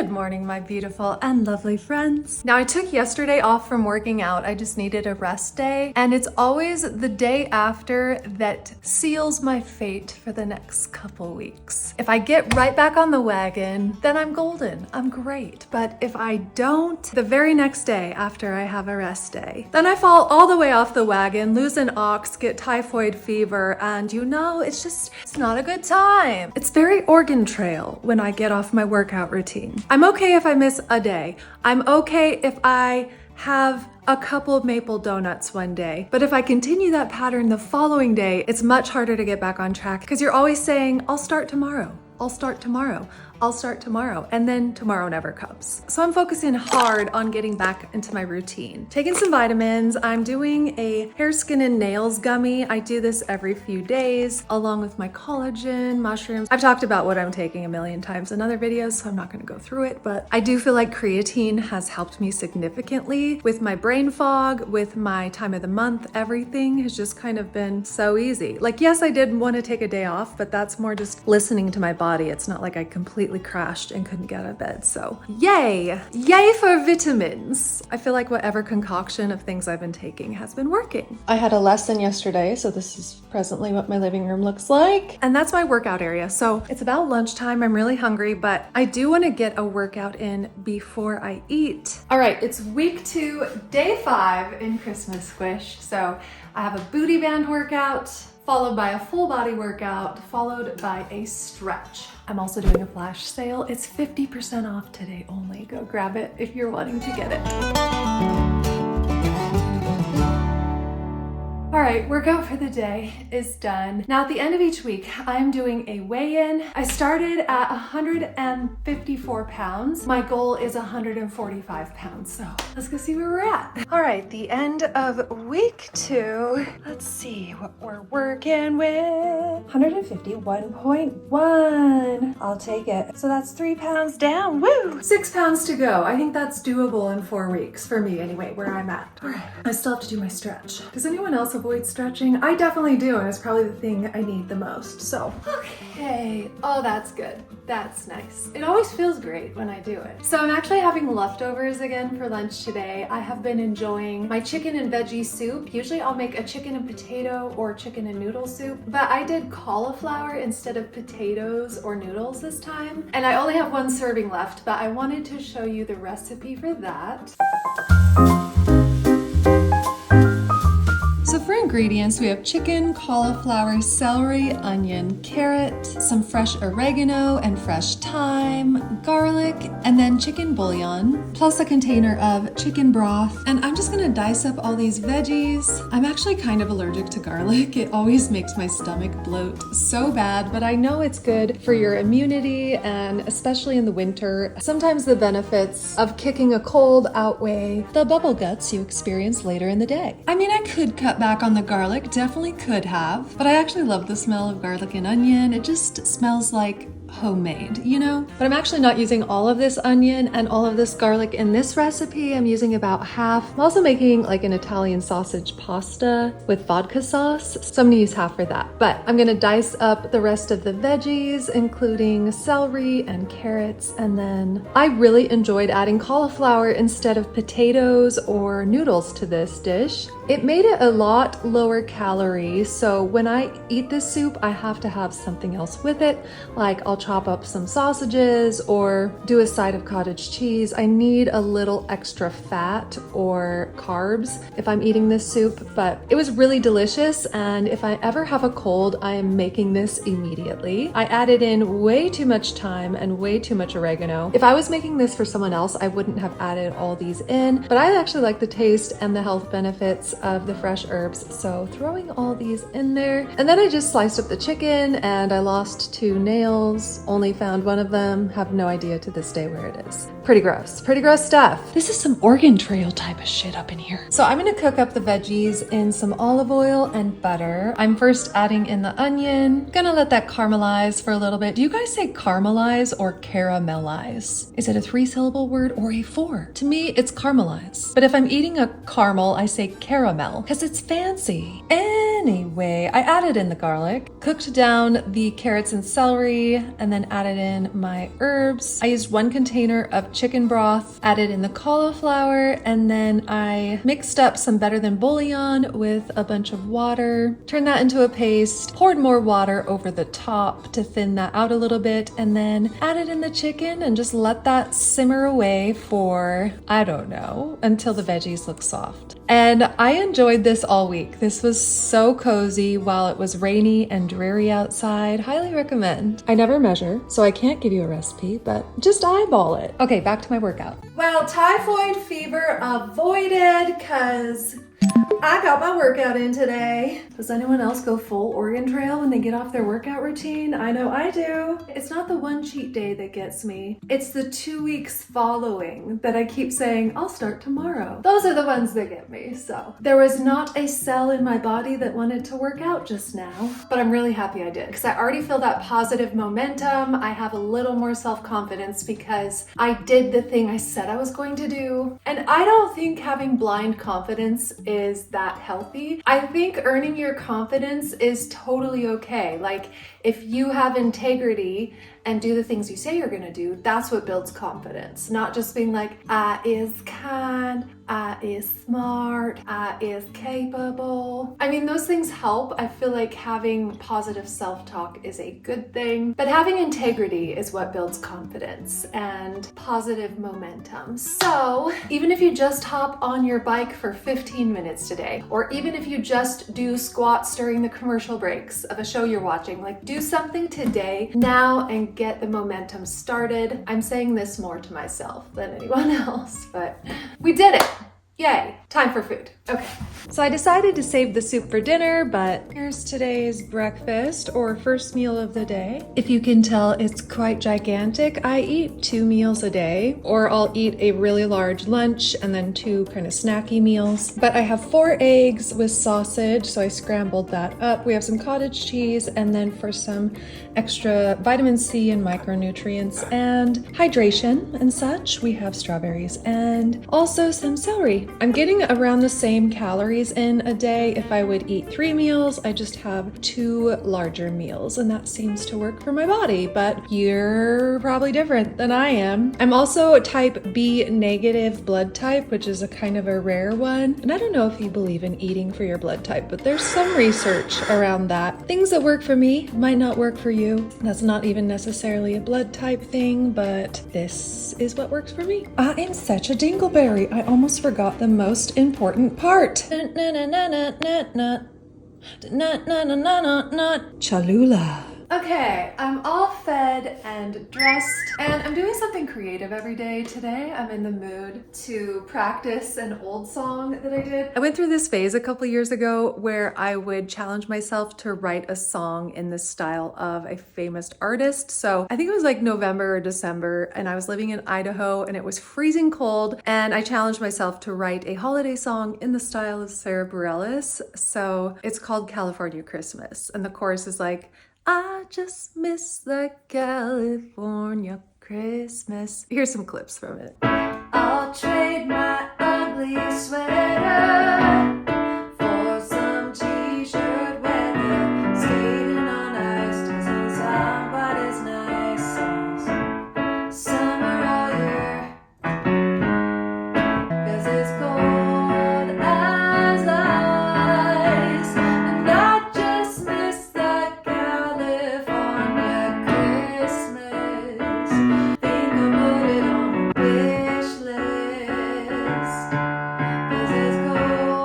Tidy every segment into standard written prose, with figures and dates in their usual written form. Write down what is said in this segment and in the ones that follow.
Good morning, my beautiful and lovely friends. Now, I took yesterday off from working out. I just needed a rest day, and it's always the day after that seals my fate for the next couple weeks. If I get right back on the wagon, then I'm golden. I'm great. But if I don't, the very next day after I have a rest day, then I fall all the way off the wagon, lose an ox, get typhoid fever, and it's not a good time. It's very Oregon Trail when I get off my workout routine. I'm okay if I miss a day. I'm okay if I have a couple of maple donuts one day. But if I continue that pattern the following day, it's much harder to get back on track because you're always saying, I'll start tomorrow. I'll start tomorrow. I'll start tomorrow. And then tomorrow never comes. So I'm focusing hard on getting back into my routine. Taking some vitamins. I'm doing a hair, skin, and nails gummy. I do this every few days along with my collagen, mushrooms. I've talked about what I'm taking a million times in other videos, so I'm not gonna go through it, but I do feel like creatine has helped me significantly with my brain fog, with my time of the month. Everything has just kind of been so easy. Like, yes, I did want to take a day off, but that's more just listening to my body. It's not like I completely crashed and couldn't get out of bed. So yay for vitamins. I feel like whatever concoction of things I've been taking has been working. I had a lesson yesterday, so this is presently what my living room looks like. And that's my workout area. So it's about lunchtime. I'm really hungry, but I do want to get a workout in before I eat. All right, it's week 2, day 5 in Christmas Squish. So I have a booty band workout, followed by a full body workout, followed by a stretch. I'm also doing a flash sale. It's 50% off today only. Go grab it if you're wanting to get it. All right, workout for the day is done. Now at the end of each week, I'm doing a weigh-in. I started at 154 pounds. My goal is 145 pounds, so let's go see where we're at. All right, the end of week 2. Let's see what we're working with. 151.1. I'll take it. So that's 3 pounds down, woo! 6 pounds to go. I think that's doable in 4 weeks, for me anyway, where I'm at. All right, I still have to do my stretch. Does anyone else avoid stretching? I definitely do, and it's probably the thing I need the most. So, okay. Oh, that's good. That's nice. It always feels great when I do it. So I'm actually having leftovers again for lunch today. I have been enjoying my chicken and veggie soup. Usually I'll make a chicken and potato or chicken and noodle soup, but I did cauliflower instead of potatoes or noodles this time. And I only have 1 serving left, but I wanted to show you the recipe for that. So for ingredients, we have chicken, cauliflower, celery, onion, carrot, some fresh oregano and fresh thyme, garlic, and then chicken bouillon, plus a container of chicken broth. And I'm just gonna dice up all these veggies. I'm actually kind of allergic to garlic. It always makes my stomach bloat so bad, but I know it's good for your immunity, and especially in the winter, sometimes the benefits of kicking a cold outweigh the bubble guts you experience later in the day. I mean, I could cut back on the garlic, definitely could have, but I actually love the smell of garlic and onion. It just smells like homemade, you know? But I'm actually not using all of this onion and all of this garlic in this recipe. I'm using about half. I'm also making like an Italian sausage pasta with vodka sauce, so I'm gonna use half for that. But I'm gonna dice up the rest of the veggies, including celery and carrots, and then I really enjoyed adding cauliflower instead of potatoes or noodles to this dish. It made it a lot lower calorie, so when I eat this soup, I have to have something else with it. Like I'll chop up some sausages or do a side of cottage cheese. I need a little extra fat or carbs if I'm eating this soup, but it was really delicious, and if I ever have a cold, I am making this immediately. I added in way too much thyme and way too much oregano. If I was making this for someone else, I wouldn't have added all these in, but I actually like the taste and the health benefits of the fresh herbs, so throwing all these in there. And then I just sliced up the chicken, and I lost 2 nails, only found 1 of them, have no idea to this day where it is. Pretty gross stuff. This is some Oregon Trail type of shit up in here. So I'm gonna cook up the veggies in some olive oil and butter. I'm first adding in the onion, gonna let that caramelize for a little bit. Do you guys say caramelize or caramelize? Is it a 3-syllable word or a 4? To me, it's caramelize. But if I'm eating a caramel, I say caramel, because it's fancy. Anyway, I added in the garlic, cooked down the carrots and celery, and then added in my herbs. I used 1 container of chicken broth, added in the cauliflower, and then I mixed up some Better Than bouillon with a bunch of water, turned that into a paste, poured more water over the top to thin that out a little bit, and then added in the chicken and just let that simmer away for, I don't know, until the veggies look soft. And I enjoyed this all week. This was so cozy while it was rainy and dreary outside. Highly recommend. I never measure, so I can't give you a recipe, but just eyeball it. Okay, back to my workout. Well, typhoid fever avoided because I got my workout in today. Does anyone else go full Oregon Trail when they get off their workout routine? I know I do. It's not the one cheat day that gets me. It's the 2 weeks following that I keep saying, I'll start tomorrow. Those are the ones that get me. So there was not a cell in my body that wanted to work out just now, but I'm really happy I did because I already feel that positive momentum. I have a little more self-confidence because I did the thing I said I was going to do. And I don't think having blind confidence is that healthy. I think earning your confidence is totally okay. Like if you have integrity and do the things you say you're gonna do, that's what builds confidence. Not just being like, I is kind, I is smart, I is capable. I mean, those things help. I feel like having positive self-talk is a good thing, but having integrity is what builds confidence and positive momentum. So even if you just hop on your bike for 15 minutes today, or even if you just do squats during the commercial breaks of a show you're watching, like do something today now and get the momentum started. I'm saying this more to myself than anyone else, but we did it. Yay, time for food. Okay. So I decided to save the soup for dinner, but here's today's breakfast or first meal of the day. If you can tell, it's quite gigantic. I eat 2 meals a day, or I'll eat a really large lunch and then 2 kind of snacky meals. But I have 4 eggs with sausage, so I scrambled that up. We have some cottage cheese, and then for some extra vitamin C and micronutrients and hydration and such, we have strawberries and also some celery. I'm getting around the same calories in a day. If I would eat 3 meals, I just have 2 larger meals, and that seems to work for my body, but you're probably different than I am. I'm also type B negative blood type, which is a kind of a rare one. And I don't know if you believe in eating for your blood type, but there's some research around that. Things that work for me might not work for you. That's not even necessarily a blood type thing, but this is what works for me. I am such a dingleberry. I almost forgot the most important part. Cholula. Okay, I'm all fed and dressed, and I'm doing something creative every day. Today, I'm in the mood to practice an old song that I did. I went through this phase a couple years ago where I would challenge myself to write a song in the style of a famous artist. So I think it was like November or December, and I was living in Idaho, and it was freezing cold, and I challenged myself to write a holiday song in the style of Sarah Bareilles. So it's called California Christmas, and the chorus is like, I just miss that California Christmas. Here's some clips from it. I'll trade my ugly sweater for some t-shirt weather. Skating on ice doesn't sound quite as nice as summer all year. 'Cause it's cold as ice, and I just miss that California Christmas. Think I'll put it on the wish list. 'Cause it's cold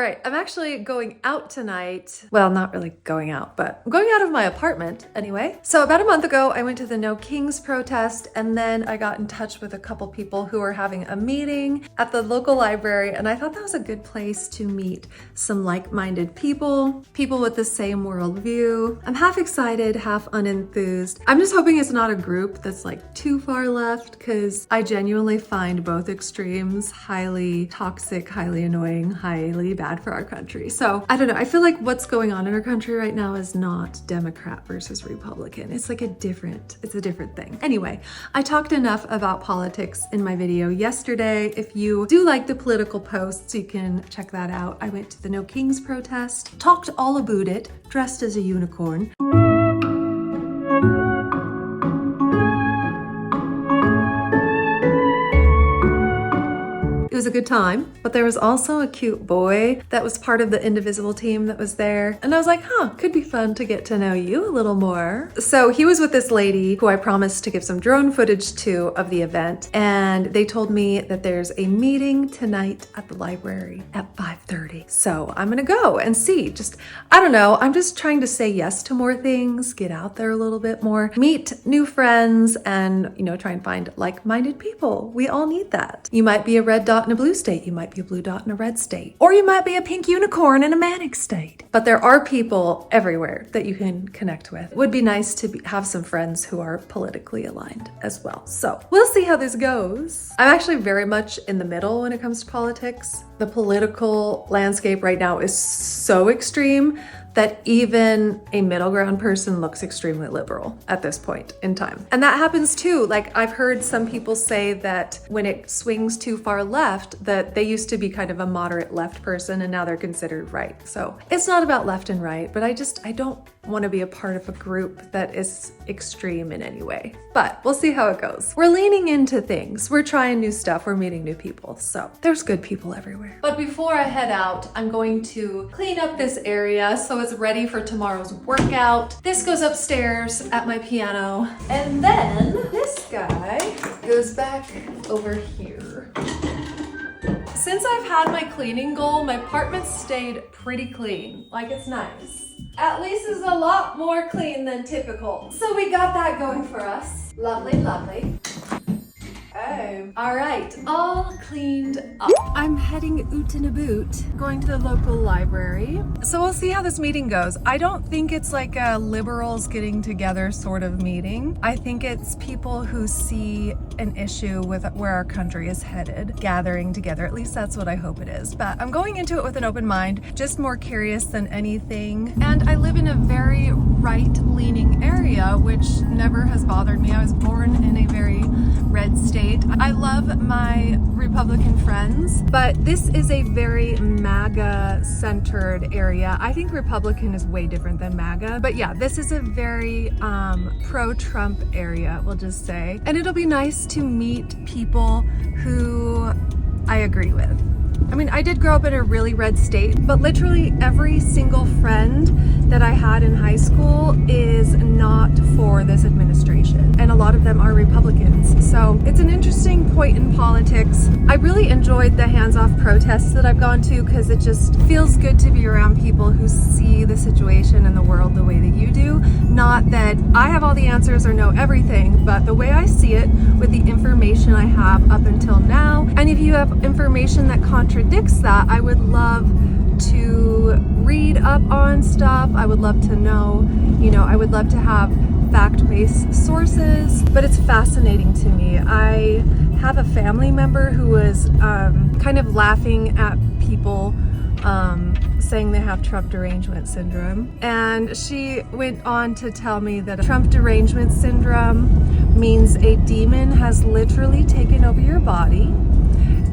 right, I'm actually going out tonight. Well, not really going out, but I'm going out of my apartment anyway. So about a month ago, I went to the No Kings protest, and then I got in touch with a couple people who were having a meeting at the local library, and I thought that was a good place to meet some like-minded people with the same worldview. I'm half excited, half unenthused. I'm just hoping it's not a group that's like too far left, because I genuinely find both extremes highly toxic, highly annoying, highly bad for our country. So I don't know. I feel like what's going on in our country right now is not Democrat versus Republican. It's like a different thing. Anyway, I talked enough about politics in my video yesterday. If you do like the political posts, you can check that out. I went to the No Kings protest, talked all about it, dressed as a unicorn. It was a good time, but there was also a cute boy that was part of the Indivisible team that was there. And I was like, could be fun to get to know you a little more. So he was with this lady who I promised to give some drone footage to of the event. And they told me that there's a meeting tonight at the library at 5:30. So I'm gonna go and see. I don't know, I'm just trying to say yes to more things, get out there a little bit more, meet new friends, and try and find like-minded people. We all need that. You might be a red dot in a blue state, you might be a blue dot in a red state, or you might be a pink unicorn in a manic state. But there are people everywhere that you can connect with. It would be nice to have some friends who are politically aligned as well. So we'll see how this goes. I'm actually very much in the middle when it comes to politics. The political landscape right now is so extreme that even a middle ground person looks extremely liberal at this point in time. And that happens too. Like, I've heard some people say that when it swings too far left, that they used to be kind of a moderate left person and now they're considered right. So it's not about left and right, but I don't want to be a part of a group that is extreme in any way. But we'll see how it goes. We're leaning into things. We're trying new stuff. We're meeting new people. So there's good people everywhere. But before I head out, I'm going to clean up this area so it's ready for tomorrow's workout. This goes upstairs at my piano. And then this guy goes back over here. Since I've had my cleaning goal, my apartment stayed pretty clean. Like, it's nice. At least it's a lot more clean than typical. So we got that going for us. Lovely, lovely. Oh. All right, all cleaned up. I'm heading oot in a boot, going to the local library. So we'll see how this meeting goes. I don't think it's like a liberals getting together sort of meeting. I think it's people who see an issue with where our country is headed, gathering together. At least that's what I hope it is. But I'm going into it with an open mind, just more curious than anything. And I live in a very right-leaning area, which never has bothered me. I was born in a very red state. I love my Republican friends, but this is a very MAGA-centered area. I think Republican is way different than MAGA, but yeah, this is a very pro-Trump area, we'll just say. And it'll be nice to meet people who I agree with. I mean, I did grow up in a really red state, but literally every single friend that I had in high school is not for this administration, and a lot of them are Republicans. So it's an interesting point in politics. I really enjoyed the hands-off protests that I've gone to because it just feels good to be around people who see the situation and the world the way that you do. Not that I have all the answers or know everything, but the way I see it with the information I have up until now. And if you have information that contradicts that, I would love to read up on stuff. I would love to know, I would love to have fact-based sources, but it's fascinating to me. I have a family member who was kind of laughing at people saying they have Trump derangement syndrome. And she went on to tell me that Trump derangement syndrome means a demon has literally taken over your body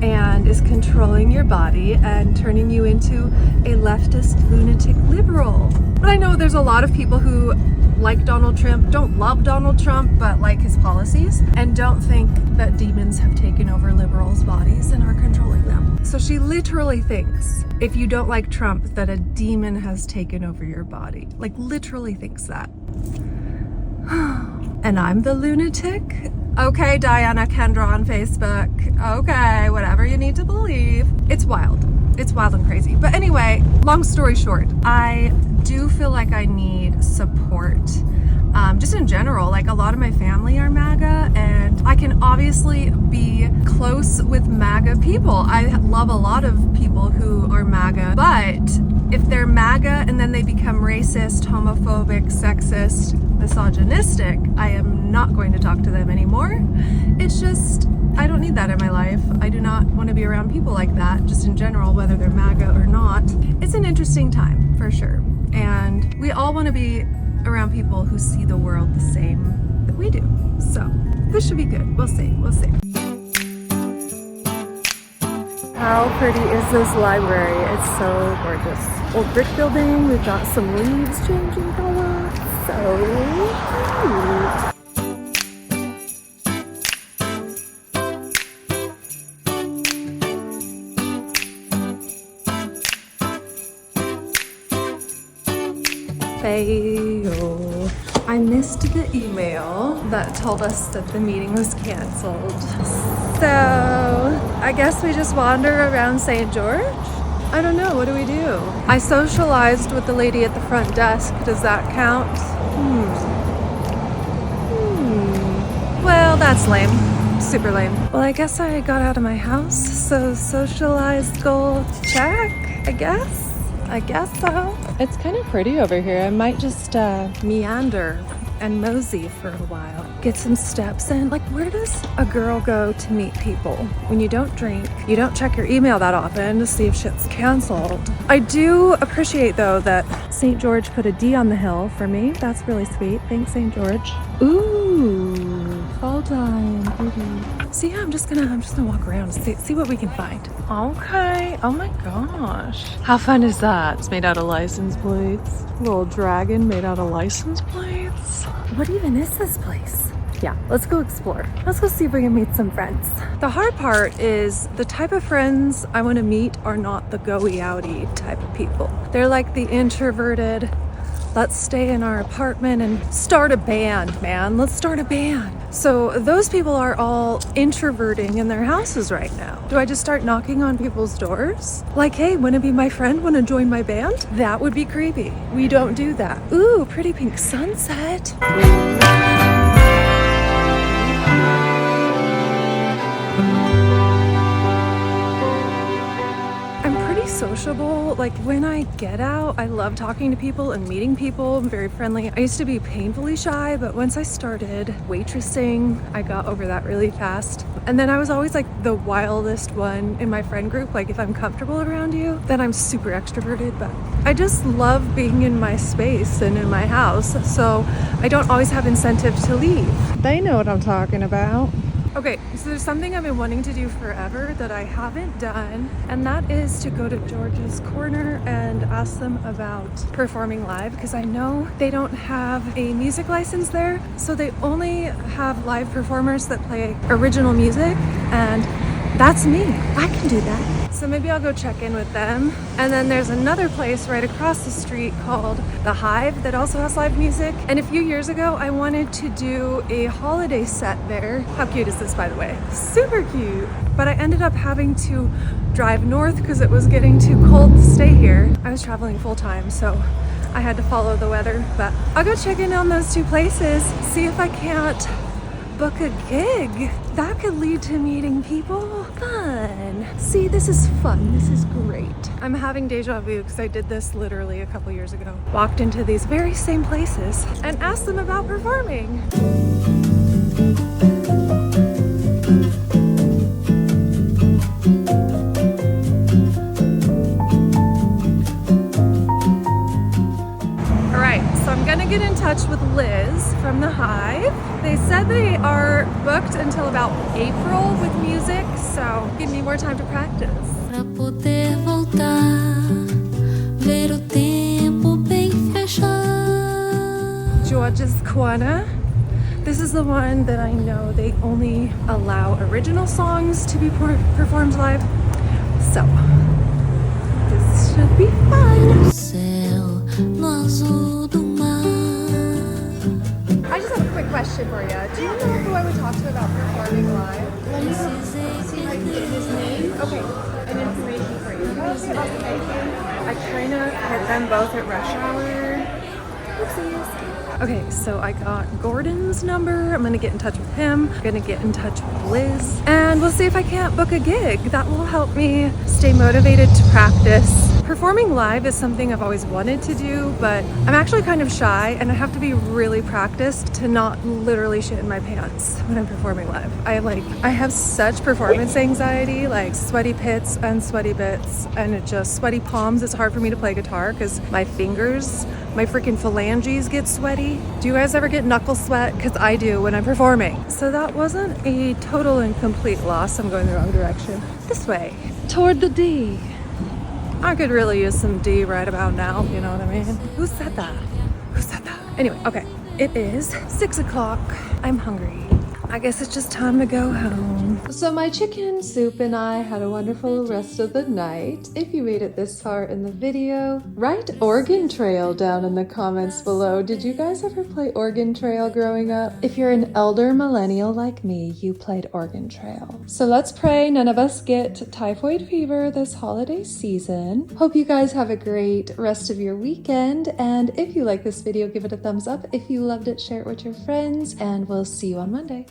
and is controlling your body and turning you into a leftist lunatic liberal. But I know there's a lot of people who like Donald Trump, don't love Donald Trump, but like his policies, and don't think that demons have taken over liberals' bodies and are controlling them. So she literally thinks if you don't like Trump, that a demon has taken over your body. Like, literally thinks that. And I'm the lunatic? Okay, Diana Kendra on Facebook. Okay, whatever you need to believe. It's wild. It's wild and crazy. But anyway, long story short, I do feel like I need support. Just in general, like a lot of my family are MAGA, and I can obviously be close with MAGA people. I love a lot of people who are MAGA, but if they're MAGA and then they become racist, homophobic, sexist, misogynistic, I am not going to talk to them anymore. It's just, I don't need that in my life. I do not want to be around people like that, just in general, whether they're MAGA or not. It's an interesting time, for sure. And we all want to be around people who see the world the same that we do. So this should be good. We'll see. We'll see. How pretty is this library? It's so gorgeous. Old brick building. We've got some leaves changing color. So cute. Fail. I missed the email that told us that the meeting was canceled. So I guess we just wander around St. George? I don't know, what do we do? I socialized with the lady at the front desk. Does that count? Well, that's lame. Super lame. Well, I guess I got out of my house, so socialized goal check, I guess. I guess so. It's kind of pretty over here. I might just meander and mosey for a while. Get some steps in. Like, where does a girl go to meet people when you don't drink? You don't check your email that often to see if shit's canceled. I do appreciate, though, that St. George put a D on the hill for me. That's really sweet. Thanks, St. George. Ooh, fall time. See, I'm just gonna walk around and see what we can find. Okay. Oh my gosh. How fun is that? It's made out of license plates. Little dragon made out of license plates. What even is this place? Yeah, let's go explore. Let's go see if we can meet some friends. The hard part is the type of friends I want to meet are not the go-y outy type of people. They're like the introverted, let's stay in our apartment and start a band, man. Let's start a band. So those people are all introverting in their houses right now. Do I just start knocking on people's doors? Like, hey, wanna be my friend? Wanna join my band? That would be creepy. We don't do that. Ooh, pretty pink sunset. Sociable. Like, when I get out, I love talking to people and meeting people. I'm very friendly. I used to be painfully shy, but once I started waitressing, I got over that really fast. And then I was always like the wildest one in my friend group. Like, if I'm comfortable around you, then I'm super extroverted, but I just love being in my space and in my house. So I don't always have incentive to leave. They know what I'm talking about. Okay, so there's something I've been wanting to do forever that I haven't done, and that is to go to George's Corner and ask them about performing live, because I know they don't have a music license there, so they only have live performers that play original music, and that's me. I can do that. So maybe I'll go check in with them. And then there's another place right across the street called The Hive that also has live music. And a few years ago, I wanted to do a holiday set there. How cute is this, by the way? Super cute. But I ended up having to drive north because it was getting too cold to stay here. I was traveling full time, so I had to follow the weather. But I'll go check in on those two places, see if I can't book a gig. That could lead to meeting people. Fun. See, this is fun. This is great. I'm having deja vu because I did this literally a couple years ago. Walked into these very same places and asked them about performing. Get in touch with Liz from The Hive. They said they are booked until about April with music, so give me more time to practice. George's Corner. This is the one that I know they only allow original songs to be performed live, so this should be fun. I just have a quick question for you. Do you know who I would talk to about performing live? Let me see if I can get his name. Okay, and information for you. I kind of hit them both at rush hour. Oopsies. Okay, so I got Gordon's number. I'm gonna get in touch with him. I'm gonna get in touch with Liz. And we'll see if I can't book a gig. That will help me stay motivated to practice. Performing live is something I've always wanted to do, but I'm actually kind of shy and I have to be really practiced to not literally shit in my pants when I'm performing live. I have such performance anxiety, like sweaty pits and sweaty bits and it just sweaty palms. It's hard for me to play guitar because my fingers, my freaking phalanges get sweaty. Do you guys ever get knuckle sweat? Because I do when I'm performing. So that wasn't a total and complete loss. I'm going the wrong direction. This way, toward the D. I could really use some D right about now, you know what I mean? Who said that? Who said that? Anyway, okay, it is 6 o'clock. I'm hungry. I guess it's just time to go home. So my chicken soup and I had a wonderful rest of the night. If you made it this far in the video, write Oregon Trail down in the comments below. Did you guys ever play Oregon Trail growing up? If you're an elder millennial like me, you played Oregon Trail. So let's pray none of us get typhoid fever this holiday season. Hope you guys have a great rest of your weekend. And if you like this video, give it a thumbs up. If you loved it, share it with your friends. And we'll see you on Monday.